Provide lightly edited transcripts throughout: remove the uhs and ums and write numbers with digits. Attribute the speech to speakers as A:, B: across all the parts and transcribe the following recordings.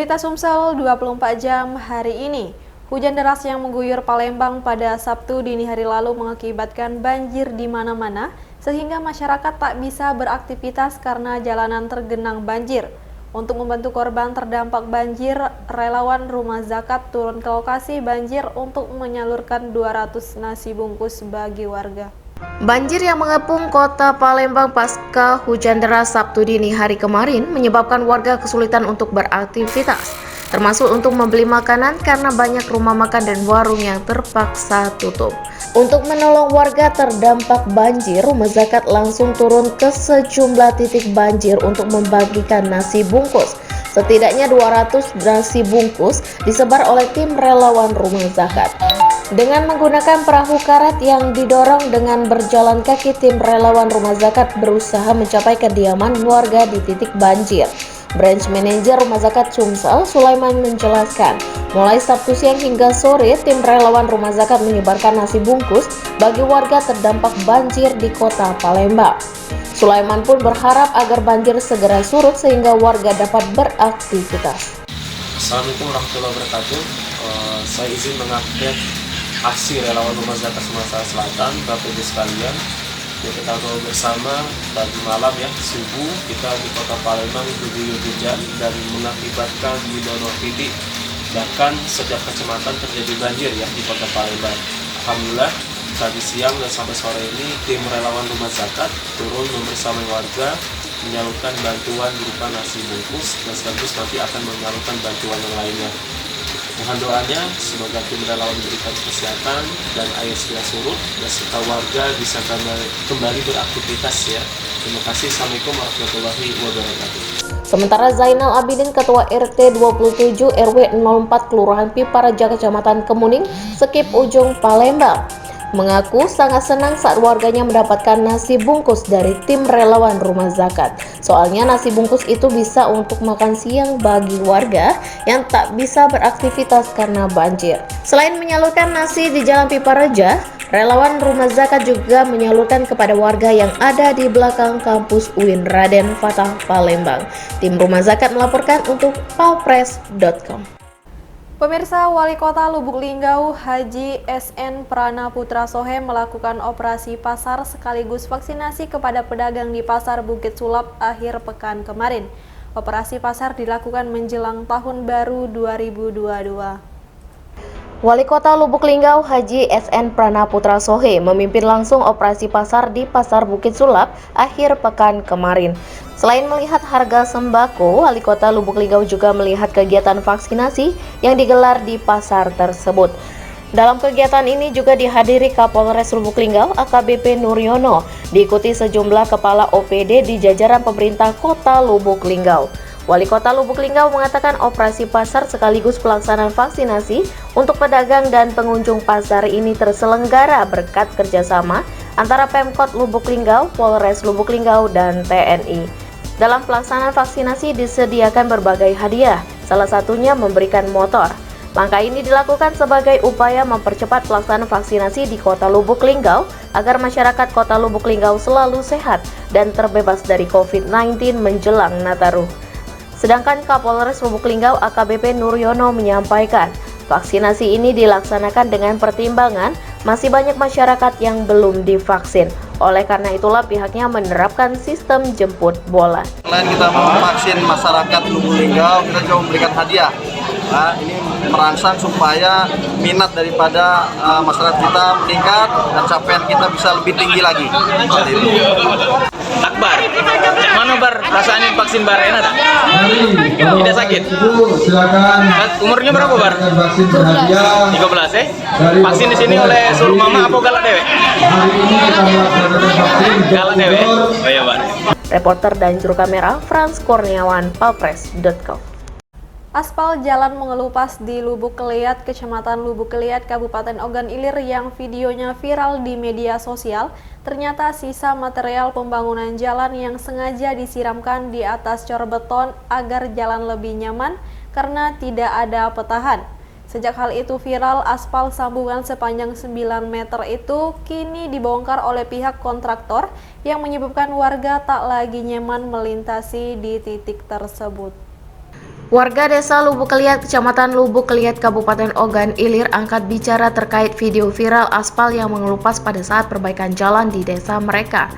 A: Berita Sumsel 24 jam hari ini. Hujan deras yang mengguyur Palembang pada Sabtu dini hari lalu mengakibatkan banjir di mana-mana sehingga masyarakat tak bisa beraktivitas karena jalanan tergenang banjir. Untuk membantu korban terdampak banjir, relawan Rumah Zakat turun ke lokasi banjir untuk menyalurkan 200 nasi bungkus bagi warga.
B: Banjir yang mengepung kota Palembang pasca hujan deras Sabtu dini hari kemarin menyebabkan warga kesulitan untuk beraktivitas, termasuk untuk membeli makanan karena banyak rumah makan dan warung yang terpaksa tutup. Untuk menolong warga terdampak banjir, Rumah Zakat langsung turun ke sejumlah titik banjir untuk membagikan nasi bungkus. Setidaknya 200 nasi bungkus disebar oleh tim relawan Rumah Zakat. Dengan menggunakan perahu karet yang didorong dengan berjalan kaki, tim relawan Rumah Zakat berusaha mencapai kediaman warga di titik banjir. Branch Manager Rumah Zakat Sumsel, Sulaiman menjelaskan, mulai Sabtu siang hingga sore, tim relawan Rumah Zakat menyebarkan nasi bungkus bagi warga terdampak banjir di kota Palembang. Sulaiman pun berharap agar banjir segera surut sehingga warga dapat beraktivitas.
C: Assalamualaikum warahmatullahi wabarakatuh. Saya izin mengupdate aksi relawan Rumah Zakat Sumatera Selatan, Bapak Ibu sekalian. Kita tahu bersama tadi malam ya, subuh kita di kota Palembang diguyur hujan dan mengakibatkan di beberapa titik bahkan setiap kecamatan terjadi banjir ya di kota Palembang. Alhamdulillah tadi siang dan sampai sore ini tim relawan Rumah Zakat turun membersamai warga menyalurkan bantuan berupa nasi bungkus dan sekaligus nanti akan menyalurkan bantuan yang lainnya. Mohon doanya semoga tim relawan diberikan kesehatan dan air segera surut dan serta warga bisa kembali beraktivitas ya. Terima kasih. Assalamualaikum warahmatullahi wabarakatuh.
B: Sementara Zainal Abidin, Ketua RT 27 RW 04 Kelurahan Piparaja Kecamatan Kemuning, Sekip Ujung Palembang, mengaku sangat senang saat warganya mendapatkan nasi bungkus dari tim relawan Rumah Zakat. Soalnya nasi bungkus itu bisa untuk makan siang bagi warga yang tak bisa beraktivitas karena banjir. Selain menyalurkan nasi di Jalan Piparaja, relawan Rumah Zakat juga menyalurkan kepada warga yang ada di belakang kampus UIN Raden Fatah Palembang. Tim Rumah Zakat melaporkan untuk palpres.com.
A: Pemirsa, Wali Kota Lubuk Linggau Haji SN Prana Putra Sohe melakukan operasi pasar sekaligus vaksinasi kepada pedagang di Pasar Bukit Sulap akhir pekan kemarin. Operasi pasar dilakukan menjelang Tahun Baru 2022.
B: Wali Kota Lubuk Linggau Haji SN Prana Putra Sohe memimpin langsung operasi pasar di Pasar Bukit Sulap akhir pekan kemarin. Selain melihat harga sembako, Wali Kota Lubuk Linggau juga melihat kegiatan vaksinasi yang digelar di pasar tersebut. Dalam kegiatan ini juga dihadiri Kapolres Lubuk Linggau AKBP Nuryono, diikuti sejumlah kepala OPD di jajaran pemerintah Kota Lubuk Linggau. Wali Kota Lubuk Linggau mengatakan operasi pasar sekaligus pelaksanaan vaksinasi untuk pedagang dan pengunjung pasar ini terselenggara berkat kerjasama antara Pemkot Lubuk Linggau, Polres Lubuk Linggau, dan TNI. Dalam pelaksanaan vaksinasi disediakan berbagai hadiah, salah satunya memberikan motor. Langkah ini dilakukan sebagai upaya mempercepat pelaksanaan vaksinasi di Kota Lubuk Linggau agar masyarakat Kota Lubuk Linggau selalu sehat dan terbebas dari COVID-19 menjelang Nataru. Sedangkan Kapolres Lubuk Linggau AKBP Nuryono menyampaikan, vaksinasi ini dilaksanakan dengan pertimbangan masih banyak masyarakat yang belum divaksin. Oleh karena itulah pihaknya menerapkan sistem jemput bola.
D: Selain kita memvaksin masyarakat Lubuk Linggau, kita juga memberikan hadiah. Nah, ini merangsang supaya minat daripada masyarakat kita meningkat dan capaian kita bisa lebih tinggi lagi.
E: Akbar, cek mana bar rasanya vaksin bar enak tak? Tidak sakit?
F: Silakan.
E: Umurnya berapa bar? 13 Vaksin di sini oleh suruh mama apa galak dewe?
F: Hari ini kita melaksanakan vaksin
E: Galak dewe? Oh iya bar.
B: Reporter dan juru kamera Frans Kurniawan, palpres.com.
A: Aspal jalan mengelupas di Lubuk Keliat, Kecamatan Lubuk Keliat, Kabupaten Ogan Ilir yang videonya viral di media sosial, ternyata sisa material pembangunan jalan yang sengaja disiramkan di atas cor beton agar jalan lebih nyaman karena tidak ada petahan. Sejak hal itu viral, aspal sambungan sepanjang 9 meter itu kini dibongkar oleh pihak kontraktor yang menyebabkan warga tak lagi nyaman melintasi di titik tersebut.
B: Warga desa Lubuk Keliat, Kecamatan Lubuk Keliat, Kabupaten Ogan Ilir angkat bicara terkait video viral aspal yang mengelupas pada saat perbaikan jalan di desa mereka.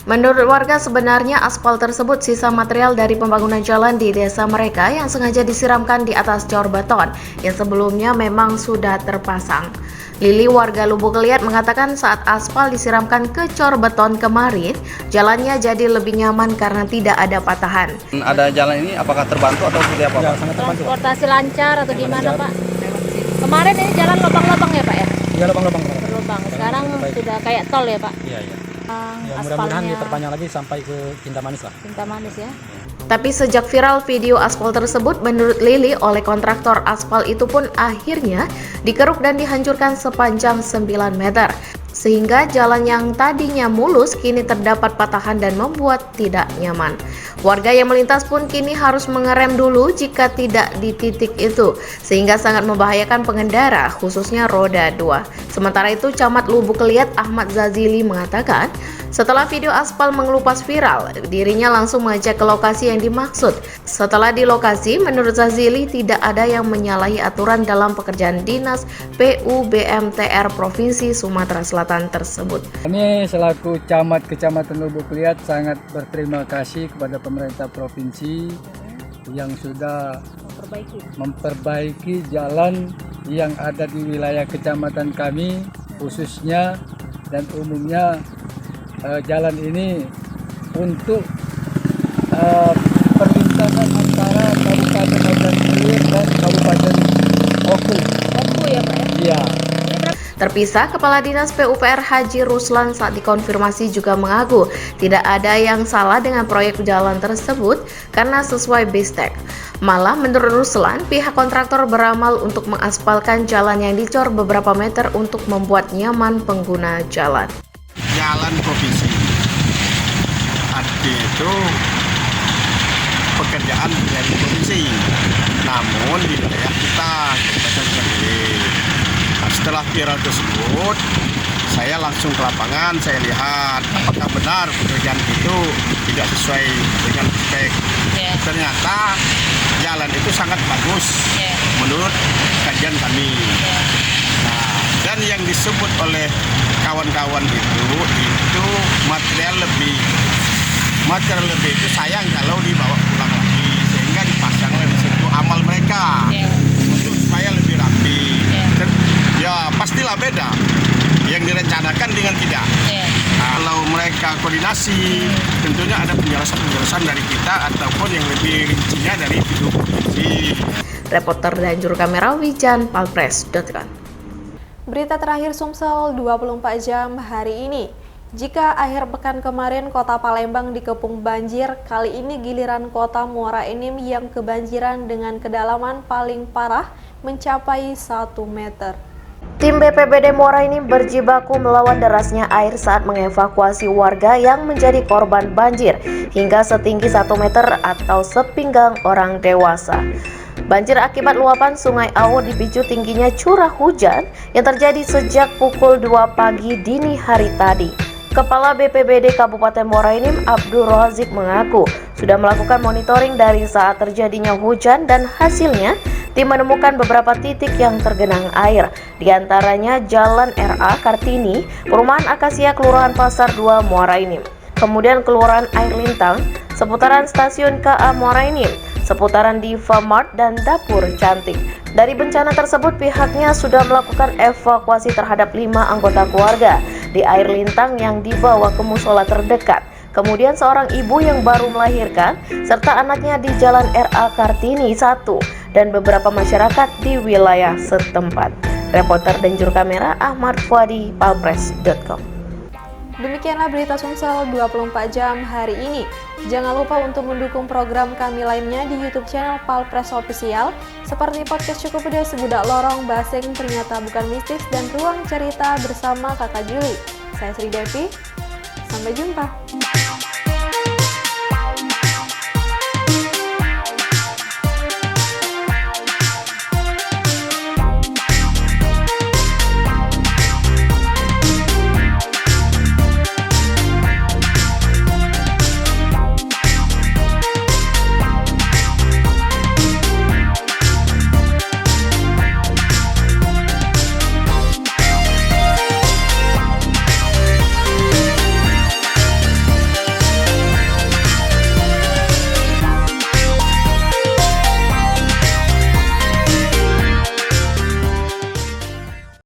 B: Menurut warga, sebenarnya aspal tersebut sisa material dari pembangunan jalan di desa mereka yang sengaja disiramkan di atas cor beton yang sebelumnya memang sudah terpasang. Lili, warga Lubuk Keliat, mengatakan saat aspal disiramkan ke cor beton kemarin, jalannya jadi lebih nyaman karena tidak ada patahan.
D: Ada jalan ini apakah terbantu atau seperti apa, Pak?
G: Transportasi lancar atau gimana, Pak? Kemarin ini jalan lubang-lubang ya, Pak ya?
H: Iya, lubang-lubang.
G: Berlubang. Sekarang sudah kayak tol ya, Pak?
H: Iya. Ya, mudah-mudahan diperpanjang lagi sampai ke Kintamani lah.
G: Kintamani ya.
B: Tapi sejak viral video aspal tersebut, menurut Lili, oleh kontraktor aspal itu pun akhirnya dikeruk dan dihancurkan sepanjang 9 meter. Sehingga jalan yang tadinya mulus kini terdapat patahan dan membuat tidak nyaman. Warga yang melintas pun kini harus mengerem dulu jika tidak di titik itu, sehingga sangat membahayakan pengendara, khususnya roda 2. Sementara itu, Camat Lubuk Keliat Ahmad Zazili mengatakan, setelah video aspal mengelupas viral, dirinya langsung mengecek ke lokasi yang dimaksud. Setelah di lokasi, menurut Zazili tidak ada yang menyalahi aturan dalam pekerjaan dinas PUBMTR Provinsi Sumatera Selatan tersebut.
H: Kami selaku Camat Kecamatan Lubuk Keliat sangat berterima kasih kepada pemerintah provinsi yang sudah memperbaiki jalan yang ada di wilayah kecamatan kami, khususnya dan umumnya jalan ini untuk perlintasan antara Kabupaten Ogan Ilir dan Kabupaten Oku.
G: Oku ya, Pak ya?
H: Iya.
B: Terpisah, Kepala Dinas PUPR Haji Ruslan saat dikonfirmasi juga mengaku tidak ada yang salah dengan proyek jalan tersebut karena sesuai BISTEK. Malah menurut Ruslan, pihak kontraktor beramal untuk mengaspalkan jalan yang dicor beberapa meter untuk membuat nyaman pengguna jalan.
I: Jalan provinsi itu pekerjaan dari provinsi, namun di wilayah kita sendiri. Nah, setelah viral tersebut, saya langsung ke lapangan, saya lihat apakah benar pekerjaan itu tidak sesuai dengan spek. Ternyata jalan itu sangat bagus menurut kajian kami. Nah, dan yang disebut oleh kawan-kawan itu material lebih itu sayang kalau dibawa pulang lagi, sehingga dipasang di situ amal mereka untuk supaya lebih rapi. Dan, ya pastilah beda yang direncanakan dengan tidak. Nah, kalau mereka koordinasi, tentunya ada penjelasan dari kita ataupun yang lebih rincinya dari video provinsi.
B: Reporter dan juru kamera Wijan, palpres.com.
A: Berita terakhir Sumsel 24 jam hari ini. Jika akhir pekan kemarin kota Palembang dikepung banjir, kali ini giliran kota Muara Enim yang kebanjiran dengan kedalaman paling parah mencapai 1 meter.
B: Tim BPBD Muara Enim berjibaku melawan derasnya air saat mengevakuasi warga yang menjadi korban banjir hingga setinggi 1 meter atau sepinggang orang dewasa. Banjir akibat luapan Sungai Awu dipicu tingginya curah hujan yang terjadi sejak pukul 2 pagi dini hari tadi. Kepala BPBD Kabupaten Muara Enim Abdul Razik mengaku sudah melakukan monitoring dari saat terjadinya hujan dan hasilnya tim menemukan beberapa titik yang tergenang air, di antaranya Jalan RA Kartini, Perumahan Akasia Kelurahan Pasar 2 Muara Enim. Kemudian Kelurahan Air Lintang, seputaran Stasiun KA Muara Enim, seputaran Diva Mart dan Dapur Cantik. Dari bencana tersebut pihaknya sudah melakukan evakuasi terhadap 5 anggota keluarga di Air Lintang yang dibawa ke musola terdekat. Kemudian seorang ibu yang baru melahirkan serta anaknya di Jalan RA Kartini 1 dan beberapa masyarakat di wilayah setempat. Reporter dan juru kamera Ahmad Fuadi, palpres.com.
A: Demikianlah berita Sumsel 24 jam hari ini. Jangan lupa untuk mendukung program kami lainnya di YouTube channel Palpres Official seperti podcast Cukup Pedas, Sebudak Lorong, Basing, Ternyata Bukan Mistis, dan Ruang Cerita bersama Kakak Juli. Saya Sri Devi, sampai jumpa.